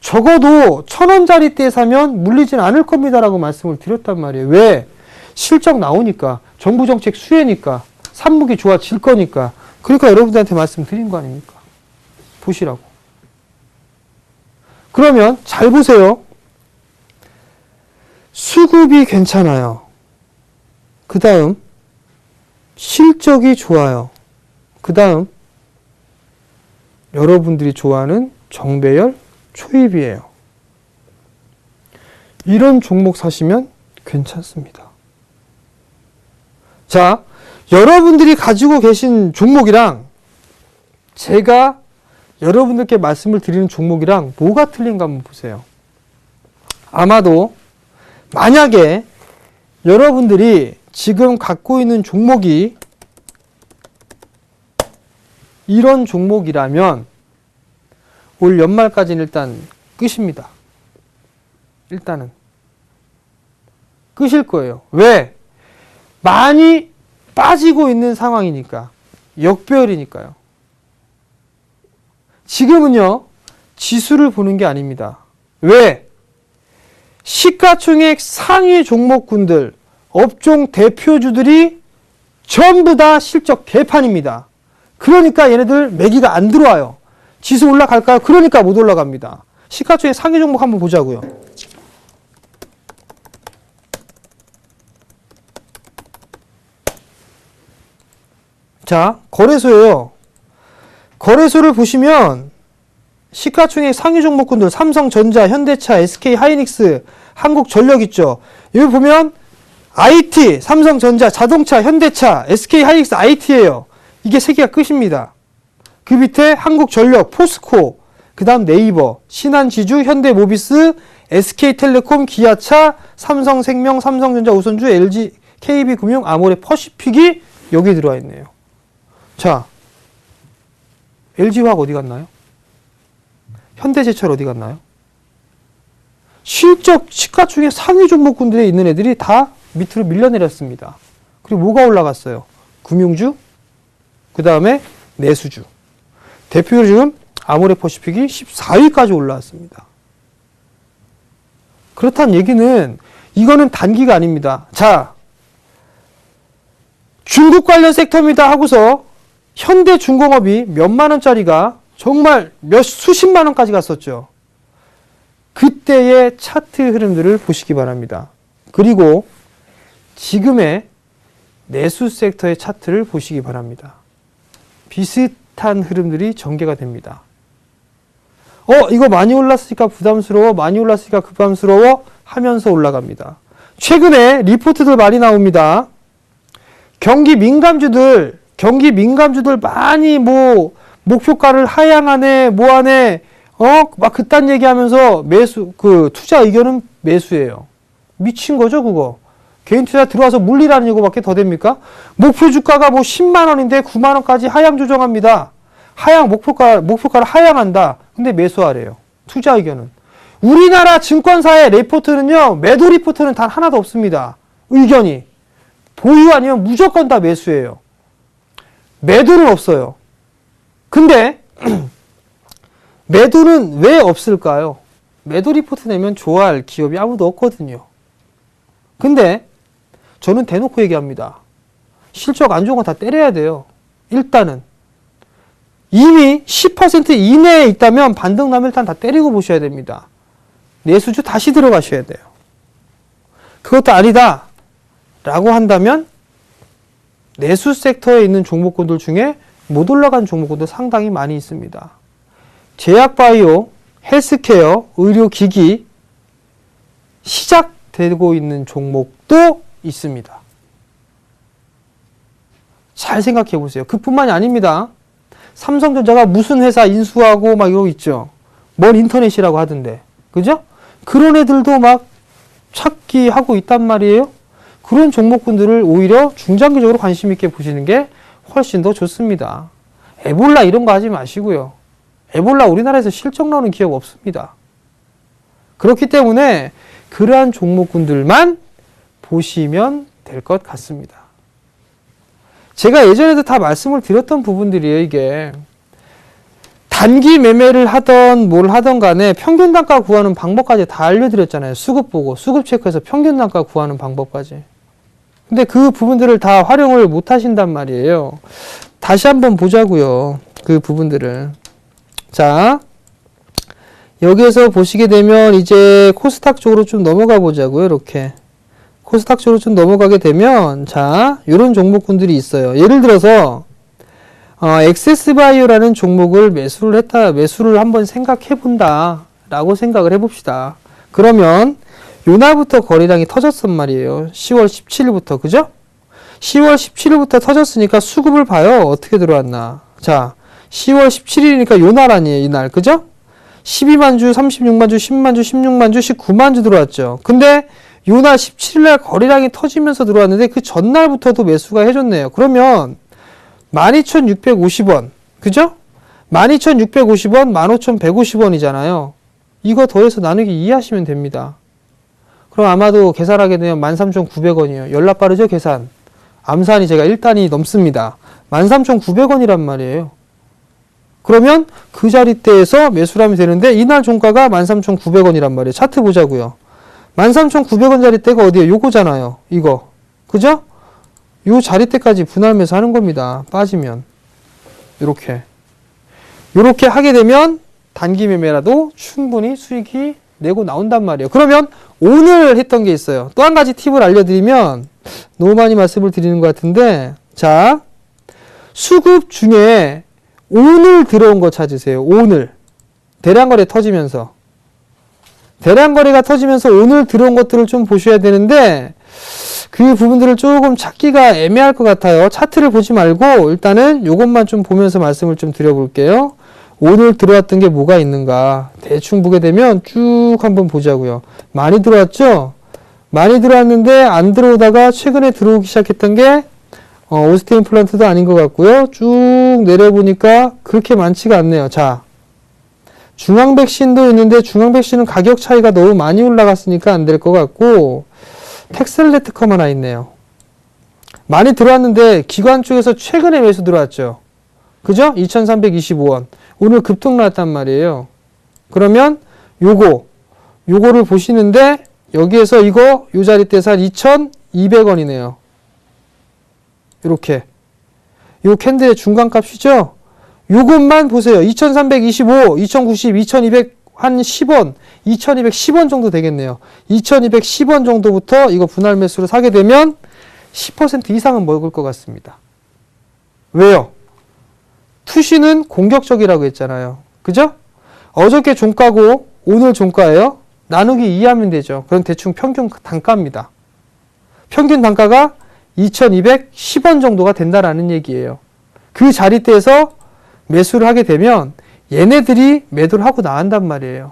적어도 1,000원짜리 때 사면 물리진 않을 겁니다라고 말씀을 드렸단 말이에요. 왜? 실적 나오니까. 정부 정책 수혜니까. 3분기 좋아질 거니까. 그러니까 여러분들한테 말씀드린 거 아닙니까? 보시라고. 그러면 잘 보세요. 수급이 괜찮아요. 그 다음 실적이 좋아요. 그 다음 여러분들이 좋아하는 정배열 초입이에요. 이런 종목 사시면 괜찮습니다. 자, 여러분들이 가지고 계신 종목이랑 제가 여러분들께 말씀을 드리는 종목이랑 뭐가 틀린가 한번 보세요. 아마도 만약에 여러분들이 지금 갖고 있는 종목이 이런 종목이라면 올 연말까지는 일단 끝입니다. 일단은 끝일 거예요. 왜? 많이 빠지고 있는 상황이니까. 역배열이니까요. 지금은요, 지수를 보는 게 아닙니다. 왜? 시가총액 상위 종목군들, 업종 대표주들이 전부 다 실적 개판입니다. 그러니까 얘네들 매기가 안 들어와요. 지수 올라갈까요? 그러니까 못 올라갑니다. 시가총액 상위 종목 한번 보자고요. 자, 거래소예요. 거래소를 보시면 시가총액 상위 종목군들 삼성전자, 현대차, SK하이닉스, 한국전력 있죠. 여기 보면 IT, 삼성전자, 자동차, 현대차, SK하이닉스, IT예요. 이게 세 개가 끝입니다. 그 밑에 한국전력, 포스코, 그 다음 네이버, 신한지주, 현대모비스, SK텔레콤, 기아차, 삼성생명, 삼성전자, 우선주, LG, KB금융, 아모레, 퍼시픽이 여기 들어와 있네요. 자, LG화학 어디 갔나요? 현대제철 어디 갔나요? 실적 시가총액 상위 종목군들에 있는 애들이 다 밑으로 밀려내렸습니다. 그리고 뭐가 올라갔어요? 금융주, 그 다음에 내수주. 대표로 지금 아모레 퍼시픽이 14위까지 올라왔습니다. 그렇다는 얘기는 이거는 단기가 아닙니다. 자, 중국 관련 섹터입니다 하고서 현대중공업이 몇만 원짜리가 정말 수십만 원까지 갔었죠. 그때의 차트 흐름들을 보시기 바랍니다. 그리고 지금의 내수 섹터의 차트를 보시기 바랍니다. 비슷한 흐름들이 전개가 됩니다. 이거 많이 올랐으니까 부담스러워, 많이 올랐으니까 부담스러워 하면서 올라갑니다. 최근에 리포트들 많이 나옵니다. 경기 민감주들 많이 목표가를 하향하네, 뭐하네, 막 그딴 얘기하면서 투자 의견은 매수예요. 미친 거죠, 그거. 개인 투자 들어와서 물리라는 얘기밖에 더 됩니까? 목표 주가가 10만 원인데 9만 원까지 하향 조정합니다. 목표가를 하향한다. 근데 매수하래요. 투자 의견은. 우리나라 증권사의 리포트는요, 매도 리포트는 단 하나도 없습니다. 의견이. 보유 아니면 무조건 다 매수예요. 매도는 없어요. 근데 매도는 왜 없을까요? 매도 리포트 내면 좋아할 기업이 아무도 없거든요. 근데 저는 대놓고 얘기합니다. 실적 안 좋은 거 다 때려야 돼요. 일단은 이미 10% 이내에 있다면 반등 나면 일단 다 때리고 보셔야 됩니다. 내수주 다시 들어가셔야 돼요. 그것도 아니다 라고 한다면 내수 섹터에 있는 종목군들 중에 못 올라간 종목군들 상당히 많이 있습니다. 제약바이오, 헬스케어, 의료기기 시작되고 있는 종목도 있습니다. 잘 생각해 보세요. 그뿐만이 아닙니다. 삼성전자가 무슨 회사 인수하고 막 이러고 있죠. 뭔 인터넷이라고 하던데. 그죠? 그런 애들도 막 찾기 하고 있단 말이에요. 그런 종목군들을 오히려 중장기적으로 관심 있게 보시는 게 훨씬 더 좋습니다. 에볼라 이런 거 하지 마시고요. 에볼라 우리나라에서 실적 나오는 기업 없습니다. 그렇기 때문에 그러한 종목군들만 보시면 될 것 같습니다. 제가 예전에도 다 말씀을 드렸던 부분들이에요, 이게. 단기 매매를 하던 뭘 하던 간에 평균 단가 구하는 방법까지 다 알려드렸잖아요. 수급 보고, 수급 체크해서 평균 단가 구하는 방법까지. 근데 그 부분들을 다 활용을 못 하신단 말이에요. 다시 한번 보자고요. 그 부분들을. 자, 여기에서 보시게 되면 이제 코스닥 쪽으로 좀 넘어가 보자고요. 이렇게. 코스닥 쪽으로 좀 넘어가게 되면 자, 이런 종목군들이 있어요. 예를 들어서 엑세스바이오라는 종목을 매수를 한번 생각해 본다 라고 생각을 해봅시다. 그러면 요날부터 거래량이 터졌단 말이에요. 10월 17일부터, 그죠? 10월 17일부터 터졌으니까 수급을 봐요. 어떻게 들어왔나. 자, 10월 17일이니까 요날 아니에요, 이날, 그죠? 12만 주, 36만 주, 10만 주, 16만 주, 19만 주 들어왔죠. 근데 요날 17일날 거래량이 터지면서 들어왔는데 그 전날부터도 매수가 해줬네요. 그러면 12,650원, 그죠? 12,650원, 15,150원이잖아요. 이거 더해서 나누기 2 하시면 됩니다. 그럼 아마도 계산하게 되면 13,900원이에요. 연락 빠르죠, 계산? 암산이 제가 1단이 넘습니다. 13,900원이란 말이에요. 그러면 그 자리대에서 매수를 하면 되는데 이날 종가가 13,900원이란 말이에요. 차트 보자고요. 13,900원 자리대가 어디에요? 요거잖아요. 이거. 그죠? 요 자리대까지 분할 매수하는 겁니다. 빠지면. 요렇게 하게 되면 단기 매매라도 충분히 수익이 내고 나온단 말이에요. 그러면 오늘 했던 게 있어요. 또 한 가지 팁을 알려드리면 너무 많이 말씀을 드리는 것 같은데, 자, 수급 중에 오늘 들어온 거 찾으세요. 오늘. 대량거래 터지면서. 대량거래가 터지면서 오늘 들어온 것들을 좀 보셔야 되는데, 그 부분들을 조금 찾기가 애매할 것 같아요. 차트를 보지 말고 일단은 요것만 좀 보면서 말씀을 좀 드려볼게요. 오늘 들어왔던 게 뭐가 있는가. 대충 보게 되면 쭉 한번 보자고요. 많이 들어왔죠? 많이 들어왔는데 안 들어오다가 최근에 들어오기 시작했던 게 오스테인 플란트도 아닌 것 같고요. 쭉 내려보니까 그렇게 많지가 않네요. 자, 중앙백신도 있는데 중앙백신은 가격 차이가 너무 많이 올라갔으니까 안 될 것 같고, 텍셀레트컴 하나 있네요. 많이 들어왔는데 기관 쪽에서 최근에 매수 들어왔죠. 그죠? 2325원. 오늘 급등 나왔단 말이에요. 그러면 요거를 보시는데 여기에서 이거 요 자리 때서 한 2200원이네요. 이렇게. 요 캔들의 중간값이죠? 요것만 보세요. 2325, 2090, 2200, 한 10원, 2210원 정도 되겠네요. 2210원 정도부터 이거 분할 매수로 사게 되면 10% 이상은 먹을 것 같습니다. 왜요? 투시는 공격적이라고 했잖아요. 그죠? 어저께 종가고 오늘 종가예요. 나누기 2 하면 되죠. 그럼 대충 평균 단가입니다. 평균 단가가 2210원 정도가 된다라는 얘기예요. 그 자리대에서 매수를 하게 되면 얘네들이 매도를 하고 나간단 말이에요.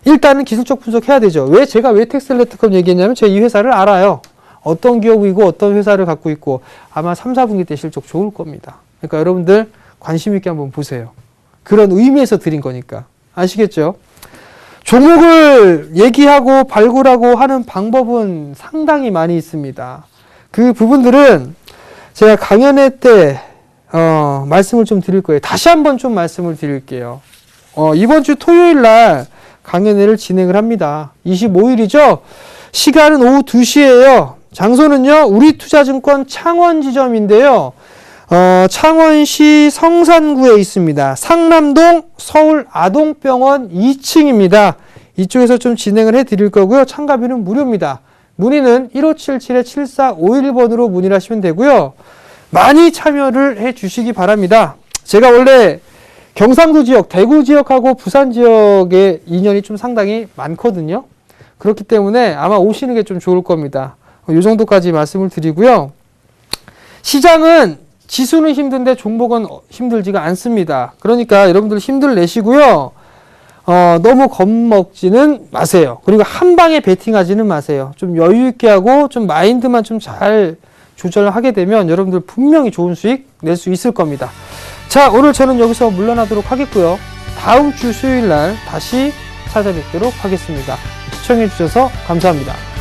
일단은 기술적 분석해야 되죠. 제가 왜 텍셀레트컴 얘기했냐면 제가 이 회사를 알아요. 어떤 기업이고 어떤 회사를 갖고 있고 아마 3, 4분기 때 실적 좋을 겁니다. 그러니까 여러분들 관심 있게 한번 보세요. 그런 의미에서 드린 거니까. 아시겠죠? 종목을 얘기하고 발굴하고 하는 방법은 상당히 많이 있습니다. 그 부분들은 제가 강연회 때 말씀을 좀 드릴 거예요. 다시 한번 좀 말씀을 드릴게요. 이번 주 토요일 날 강연회를 진행을 합니다. 25일이죠? 시간은 오후 2시예요. 장소는요, 우리투자증권 창원지점인데요. 창원시 성산구에 있습니다. 상남동 서울아동병원 2층입니다. 이쪽에서 좀 진행을 해 드릴 거고요. 참가비는 무료입니다. 문의는 1577-7451번으로 문의를 하시면 되고요. 많이 참여를 해 주시기 바랍니다. 제가 원래 경상도 지역, 대구 지역하고 부산 지역의 인연이 좀 상당히 많거든요. 그렇기 때문에 아마 오시는 게 좀 좋을 겁니다. 이 정도까지 말씀을 드리고요. 시장은 지수는 힘든데 종목은 힘들지가 않습니다. 그러니까 여러분들 힘들 내시고요. 너무 겁먹지는 마세요. 그리고 한 방에 베팅하지는 마세요. 좀 여유 있게 하고 좀 마인드만 좀 잘 조절하게 되면 여러분들 분명히 좋은 수익 낼 수 있을 겁니다. 자, 오늘 저는 여기서 물러나도록 하겠고요. 다음 주 수요일 날 다시 찾아뵙도록 하겠습니다. 시청해 주셔서 감사합니다.